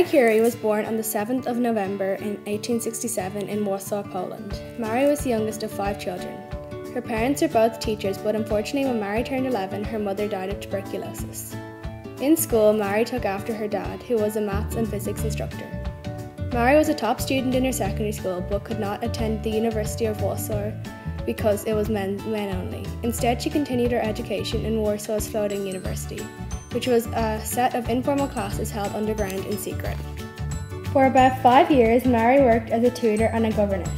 Marie Curie was born on the 7th of November in 1867 in Warsaw, Poland. Marie was the youngest of 5 children. Her parents were both teachers, but unfortunately when Marie turned 11, her mother died of tuberculosis. In school, Marie took after her dad, who was a maths and physics instructor. Marie was a top student in her secondary school, but could not attend the University of Warsaw because it was men only. Instead, she continued her education in Warsaw's floating university, which was a set of informal classes held underground in secret. For about 5 years, Marie worked as a tutor and a governess.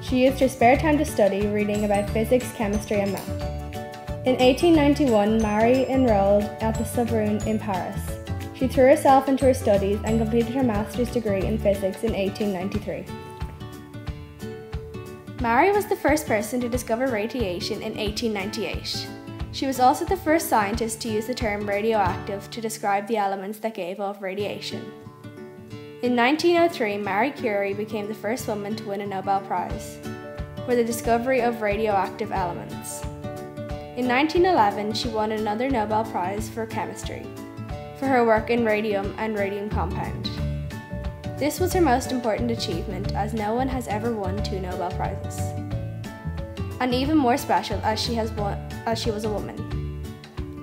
She used her spare time to study, reading about physics, chemistry and math. In 1891, Marie enrolled at the Sorbonne in Paris. She threw herself into her studies and completed her master's degree in physics in 1893. Marie was the first person to discover radiation in 1898. She was also the first scientist to use the term radioactive to describe the elements that gave off radiation. In 1903, Marie Curie became the first woman to win a Nobel Prize for the discovery of radioactive elements. In 1911, she won another Nobel Prize for chemistry for her work in radium and radium compound. This was her most important achievement, as no one has ever won 2 Nobel Prizes. And even more special as she was a woman.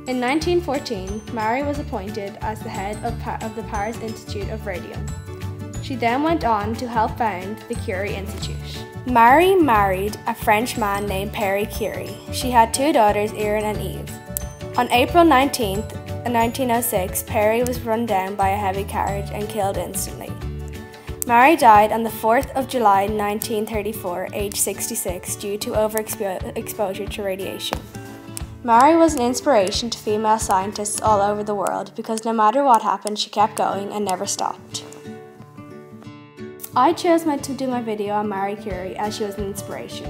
In 1914, Marie was appointed as the head of the Paris Institute of Radium. She then went on to help found the Curie Institute. Marie married a French man named Marie Curie. She had 2 daughters, Erin and Eve. On April 19, 1906, Marie was run down by a heavy carriage and killed instantly. Marie died on the 4th of July 1934, aged 66, due to overexposure to radiation. Marie was an inspiration to female scientists all over the world because no matter what happened, she kept going and never stopped. I chose to do my video on Marie Curie as she was an inspiration.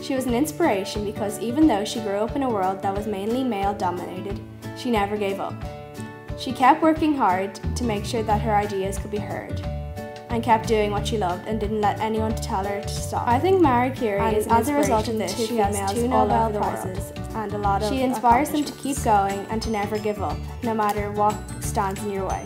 She was an inspiration because even though she grew up in a world that was mainly male-dominated, she never gave up. She kept working hard to make sure that her ideas could be heard, and kept doing what she loved and didn't let anyone tell her to stop. I think Marie Curie is as a result of this, she has 2 Nobel Prizes and a lot of She inspires them to keep going and to never give up, no matter what stands in your way.